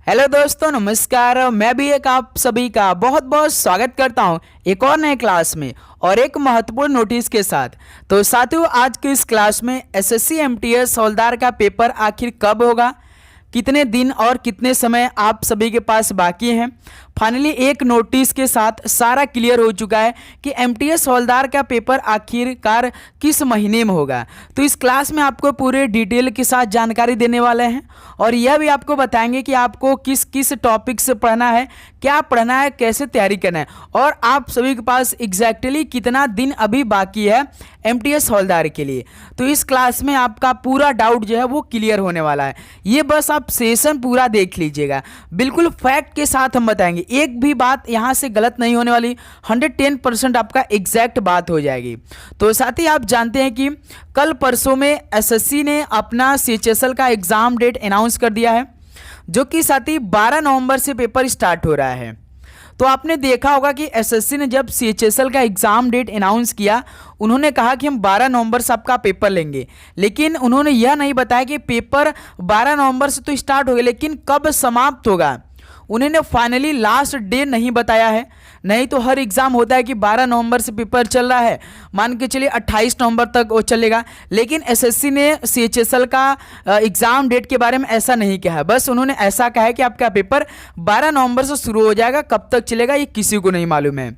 Hello दोस्तों, नमस्कार। मैं भी एक आप सभी का बहुत बहुत स्वागत करता हूं एक और नए क्लास में और एक महत्वपूर्ण नोटिस के साथ। तो साथियों, आज के इस क्लास में एसएससी एमटीएस हवलदार का पेपर आखिर कब होगा, कितने दिन और कितने समय आप सभी के पास बाकी हैं। फाइनली एक नोटिस के साथ सारा क्लियर हो चुका है कि एमटीएस हवलदार का पेपर आखिरकार किस महीने में होगा। तो इस क्लास में आपको पूरे डिटेल के साथ जानकारी देने वाले हैं और यह भी आपको बताएंगे कि आपको किस किस टॉपिक से पढ़ना है, क्या पढ़ना है, कैसे तैयारी करना है और आप सभी के पास एग्जैक्टली कितना दिन अभी बाकी है एमटीएस हवलदार के लिए। तो इस क्लास में आपका पूरा डाउट जो है वो क्लियर होने वाला है। ये बस आप सेशन पूरा देख लीजिएगा, बिल्कुल फैक्ट के साथ हम बताएंगे, एक भी बात यहाँ से गलत नहीं होने वाली। 110% आपका एग्जैक्ट बात हो जाएगी। तो साथ ही आप जानते हैं कि कल परसों में एसएससी ने अपना सीएचएसएल का एग्जाम डेट अनाउंस कर दिया है, जो कि साथ ही 12 नवंबर से पेपर स्टार्ट हो रहा है। तो आपने देखा होगा कि एसएससी ने जब सीएचएसएल का एग्जाम डेट अनाउंस किया, उन्होंने कहा कि हम 12 नवंबर से आपका पेपर लेंगे, लेकिन उन्होंने यह नहीं बताया कि पेपर 12 नवंबर से तो स्टार्ट हो गया, लेकिन कब समाप्त होगा उन्होंने फाइनली लास्ट डे नहीं बताया है। नहीं तो हर एग्ज़ाम होता है कि 12 नवंबर से पेपर चल रहा है, मान के चलिए 28 नवंबर तक वो चलेगा, लेकिन एसएससी ने सीएचएसएल का एग्ज़ाम डेट के बारे में ऐसा नहीं कहा है। बस उन्होंने ऐसा कहा है कि आपका पेपर 12 नवंबर से शुरू हो जाएगा, कब तक चलेगा ये किसी को नहीं मालूम है।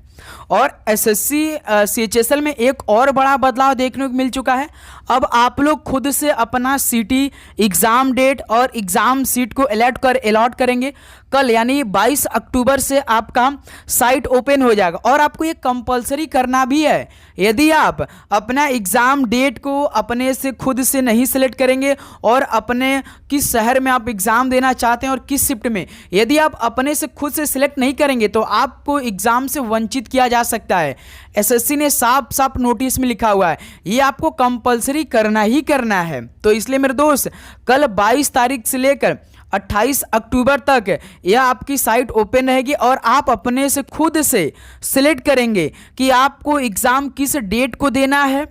और एसएससी सीएचएसएल में एक और बड़ा बदलाव देखने को मिल चुका है। अब आप लोग खुद से अपना सीटी एग्ज़ाम डेट और एग्ज़ाम सीट को अलॉट करेंगे। कल यानी 22 अक्टूबर से आपका साइट ओपन हो जाएगा और आपको ये कंपलसरी करना भी है। यदि आप अपना एग्ज़ाम डेट को अपने से खुद से नहीं सिलेक्ट करेंगे और अपने किस शहर में आप एग्ज़ाम देना चाहते हैं और किस शिफ्ट में, यदि आप अपने से खुद से सिलेक्ट नहीं करेंगे तो आपको एग्ज़ाम से वंचित किया जा सकता है। एसएससी ने साफ साफ नोटिस में लिखा हुआ है, ये आपको कंपलसरी करना ही करना है। तो इसलिए मेरे दोस्त, कल 22 तारीख से लेकर 28 अक्टूबर तक यह आपकी साइट ओपन रहेगी और आप अपने से खुद से सिलेक्ट करेंगे कि आपको एग्ज़ाम किस डेट को देना है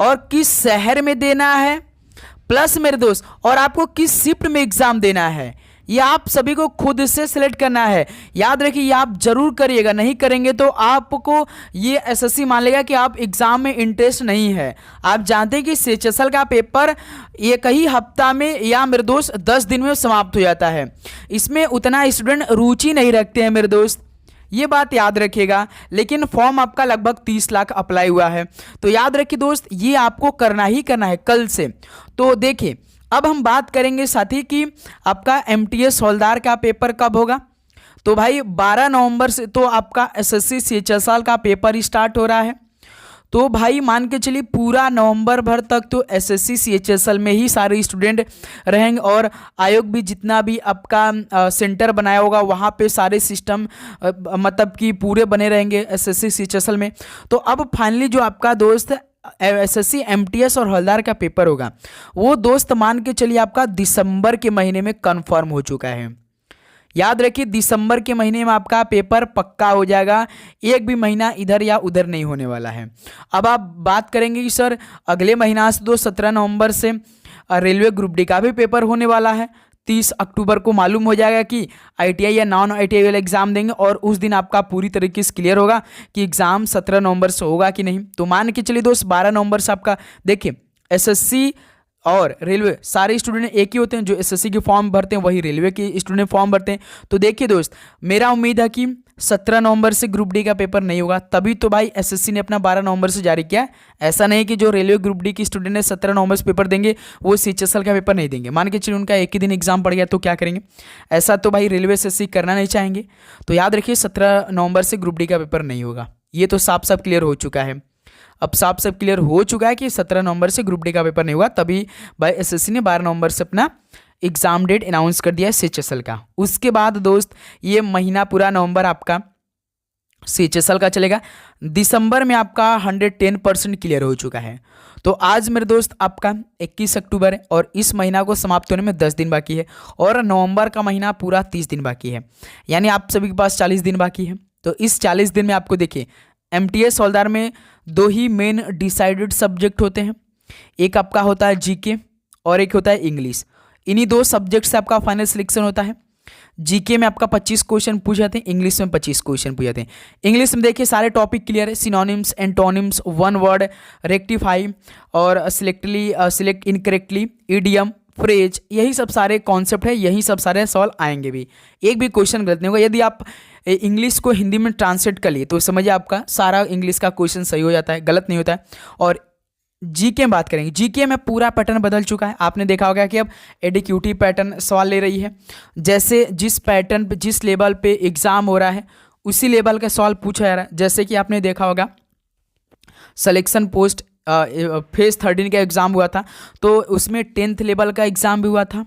और किस शहर में देना है, प्लस मेरे दोस्त और आपको किस शिफ्ट में एग्ज़ाम देना है। ये आप सभी को खुद से सिलेक्ट करना है। याद रखिए, ये आप जरूर करिएगा, नहीं करेंगे तो आपको ये एसएससी मान लेगा कि आप एग्ज़ाम में इंटरेस्ट नहीं है। आप जानते हैं कि सीएचएसएल का पेपर एक ही हफ्ता में या मेरे दोस्त 10 दिन में समाप्त हो जाता है। इसमें उतना स्टूडेंट रुचि नहीं रखते हैं मेरे दोस्त, ये बात याद रखिएगा। लेकिन फॉर्म आपका लगभग 30 लाख अप्लाई हुआ है। तो याद रखिए दोस्त, ये आपको करना ही करना है कल से। तो देखिए, अब हम बात करेंगे साथी कि आपका एमटीएस हवलदार का पेपर कब होगा। तो भाई 12 नवंबर से तो आपका एसएससी सीएचएसएल का पेपर स्टार्ट हो रहा है। तो भाई मान के चलिए पूरा नवंबर भर तक तो एसएससी सीएचएसएल में ही सारे स्टूडेंट रहेंगे और आयोग भी जितना भी आपका सेंटर बनाया होगा वहाँ पे सारे सिस्टम मतलब कि पूरे बने रहेंगे एसएससी सीएचएसएल में। तो अब फाइनली जो आपका दोस्त एसएससी एमटीएस और हवलदार का पेपर होगा, वो दोस्त मान के चलिए आपका दिसंबर के महीने में कंफर्म हो चुका है। याद रखिए, दिसंबर के महीने में आपका पेपर पक्का हो जाएगा, एक भी महीना इधर या उधर नहीं होने वाला है। अब आप बात करेंगे कि सर अगले महीना से तो 17 नवंबर से रेलवे ग्रुप डी का भी पेपर होने वाला है। 30 अक्टूबर को मालूम हो जाएगा कि आईटीआई या नॉन आईटीआई वाला एग्जाम देंगे और उस दिन आपका पूरी तरीके से क्लियर होगा कि एग्जाम 17 नवंबर से होगा कि नहीं। तो मान के चलिए दोस्त 12 नवंबर से आपका, देखिए एसएससी और रेलवे सारे स्टूडेंट एक ही होते हैं, जो एसएससी के फॉर्म भरते हैं वही रेलवे के स्टूडेंट फॉर्म भरते हैं। तो देखिए दोस्त, मेरा उम्मीद है कि 17 नवंबर से ग्रुप डी का पेपर नहीं होगा, तभी तो भाई एसएससी ने अपना 12 नवंबर से जारी किया। ऐसा नहीं कि जो रेलवे ग्रुप डी की स्टूडेंट है 17 नवंबर से पेपर देंगे, वो सीएचएसएल का पेपर नहीं देंगे। मान के चलिए उनका एक ही दिन एग्जाम पड़ गया तो क्या करेंगे, ऐसा तो भाई रेलवे एसएससी करना नहीं चाहेंगे। तो याद रखिए 17 नवंबर से ग्रुप डी का पेपर नहीं होगा, ये तो साफ साफ क्लियर हो चुका है। अब साफ साफ क्लियर हो चुका है कि 17 नवंबर से ग्रुप डी का पेपर नहीं हुआ, तभी भाई एसएससी ने 12 नवंबर से अपना एग्जाम डेट अनाउंस कर दिया है सीएचएसएल का। उसके बाद दोस्त ये महीना पूरा नवंबर आपका सीएचएसएल का चलेगा। दिसंबर में आपका 110% क्लियर हो चुका है। तो आज मेरे दोस्त आपका 21 अक्टूबर है और इस महीना को समाप्त होने में 10 दिन बाकी है और नवंबर का महीना पूरा 30 दिन बाकी है, यानी आप सभी के पास 40 दिन बाकी है। तो इस 40 दिन में आपको देखिए, एमटीएस हवलदार में 2 ही मेन डिसाइडेड सब्जेक्ट होते हैं, एक आपका होता है जीके और एक होता है इंग्लिश। इन्हीं 2 सब्जेक्ट से आपका फाइनल सिलेक्शन होता है। जीके में आपका 25 क्वेश्चन पूछ जाते हैं, इंग्लिश में 25 क्वेश्चन पूछ जाते हैं। इंग्लिश में देखिए सारे टॉपिक क्लियर है, synonyms, antonyms, one word, rectify और सिलेक्ट इनकरेक्टली, इडियम, फ्रेज, यही सब सारे कॉन्सेप्ट है, यही सब सारे सवाल आएंगे भी। एक भी क्वेश्चन गलत नहीं होगा। यदि आप इंग्लिश को हिंदी में ट्रांसलेट कर लिए तो समझिए आपका सारा इंग्लिश का क्वेश्चन सही हो जाता है, गलत नहीं होता है। और जीके में बात करेंगे, जीके में पूरा पैटर्न बदल चुका है। आपने देखा होगा कि अब एडिक्यूटिव पैटर्न सवाल ले रही है। जैसे जिस पैटर्न पे, जिस लेवल पे एग्जाम हो रहा है उसी लेवल का सवाल पूछा जा रहा है। जैसे कि आपने देखा होगा सिलेक्शन पोस्ट फेज 13 का एग्ज़ाम हुआ था, तो उसमें 10th लेवल का एग्ज़ाम भी हुआ था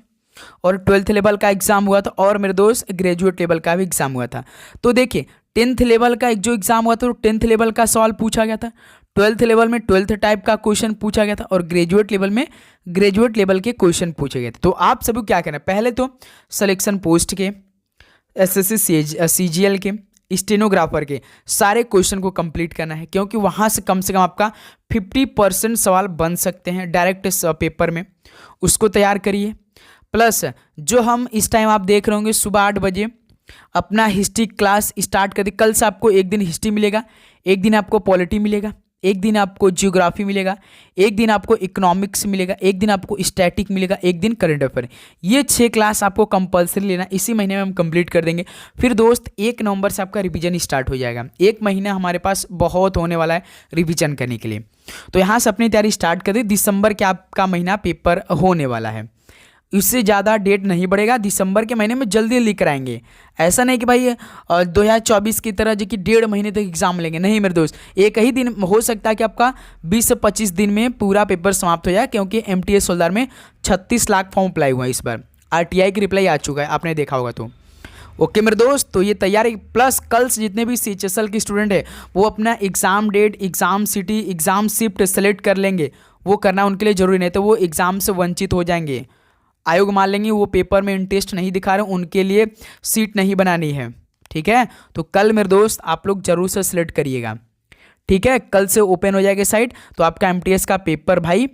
और 12th लेवल का एग्ज़ाम हुआ था और मेरे दोस्त ग्रेजुएट लेवल का भी एग्ज़ाम हुआ था। तो देखिए 10th लेवल का एक जो एग्ज़ाम हुआ था तो 10th लेवल का सवाल पूछा गया था, 12th लेवल में 12th टाइप का क्वेश्चन पूछा गया था और ग्रेजुएट लेवल में ग्रेजुएट लेवल के क्वेश्चन पूछे गए थे। तो आप सभी को क्या करना है, पहले तो सिलेक्शन पोस्ट के, एसएससी सीजीएल के, स्टेनोग्राफर के सारे क्वेश्चन को कंप्लीट करना है, क्योंकि वहाँ से कम आपका 50% सवाल बन सकते हैं डायरेक्ट पेपर में। उसको तैयार करिए। प्लस जो हम इस टाइम आप देख रहे होंगे सुबह 8 बजे अपना हिस्ट्री क्लास स्टार्ट कर दी। कल से आपको एक दिन हिस्ट्री मिलेगा, एक दिन आपको पॉलिटी मिलेगा, एक दिन आपको जियोग्राफी मिलेगा, एक दिन आपको इकोनॉमिक्स मिलेगा, एक दिन आपको स्टैटिक मिलेगा, एक दिन करंट अफेयर। ये 6 क्लास आपको कंपलसरी लेना, इसी महीने में हम कंप्लीट कर देंगे। फिर दोस्त 1 नवंबर से आपका रिवीजन स्टार्ट हो जाएगा। 1 महीना हमारे पास बहुत होने वाला है रिवीजन करने के लिए, तो यहाँ से अपनी तैयारी स्टार्ट कर दे। दिसंबर के आपका महीना पेपर होने वाला है, इससे ज़्यादा डेट नहीं बढ़ेगा। दिसंबर के महीने में जल्दी लिख कराएंगे। ऐसा नहीं कि भाई 2024 की तरह जो कि 1.5 महीने तक एग्जाम लेंगे, नहीं मेरे दोस्त। एक ही दिन हो सकता है कि आपका 20 से 25 दिन में पूरा पेपर समाप्त हो जाए, क्योंकि MTS सोल्डार में 36 लाख फॉर्म अप्लाई हुआ है इस बार। RTI की रिप्लाई आ चुका है, आपने देखा होगा। तो ओके मेरे दोस्त, तो ये तैयारी प्लस कल से जितने भी CHSL के स्टूडेंट है वो अपना exam date, exam city, exam shift select कर लेंगे। वो करना उनके लिए ज़रूरी नहीं, तो वो एग्ज़ाम से वंचित हो जाएंगे। आयोग मान लेंगे वो पेपर में इंटरेस्ट नहीं दिखा रहे, उनके लिए सीट नहीं बनानी है, ठीक है। तो कल मेरे दोस्त आप लोग जरूर से सिलेक्ट करिएगा, ठीक है। कल से ओपन हो जाएगी साइट, तो आपका MTS का पेपर भाई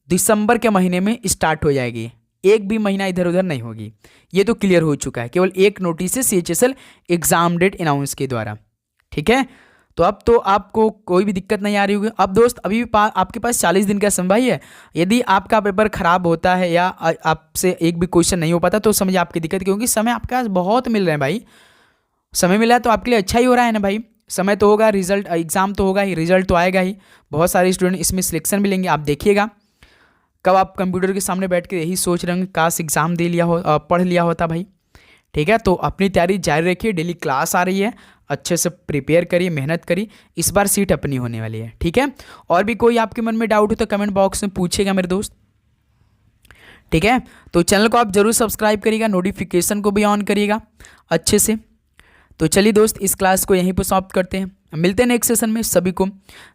दिसंबर के महीने में स्टार्ट हो जाएगी। एक भी महीना इधर उधर नहीं होगी, ये तो क्लियर हो चुका है। केवल एक नोटिस है CHSL एग्जाम डेट अनाउंस के द्वारा, ठीक है। तो अब तो आपको कोई भी दिक्कत नहीं आ रही होगी। अब दोस्त अभी भी आपके पास 40 दिन का समय है। यदि आपका पेपर खराब होता है या आपसे एक भी क्वेश्चन नहीं हो पाता तो समझिए आपकी दिक्कत, क्योंकि समय आपके पास बहुत मिल रहे हैं भाई। समय मिला है तो आपके लिए अच्छा ही हो रहा है ना भाई। समय तो होगा, रिजल्ट एग्जाम तो होगा ही, रिजल्ट तो आएगा ही। बहुत सारे स्टूडेंट इसमें सिलेक्शन भी लेंगे, आप देखिएगा। कब आप कंप्यूटर के सामने बैठ के यही सोच रहे होंगे काश एग्ज़ाम दे लिया हो, पढ़ लिया होता भाई, ठीक है। तो अपनी तैयारी जारी रखिए, डेली क्लास आ रही है, अच्छे से प्रिपेयर करिए, मेहनत करिए। इस बार सीट अपनी होने वाली है, ठीक है। और भी कोई आपके मन में डाउट हो तो कमेंट बॉक्स में पूछिएगा मेरे दोस्त, ठीक है। तो चैनल को आप जरूर सब्सक्राइब करिएगा, नोटिफिकेशन को भी ऑन करिएगा अच्छे से। तो चलिए दोस्त, इस क्लास को यहीं पर समाप्त करते हैं। मिलते हैं नेक्स्ट सेशन में। सभी को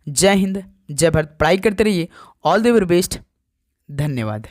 जय हिंद, जय भारत। पढ़ाई करते रहिए। All the very best. धन्यवाद।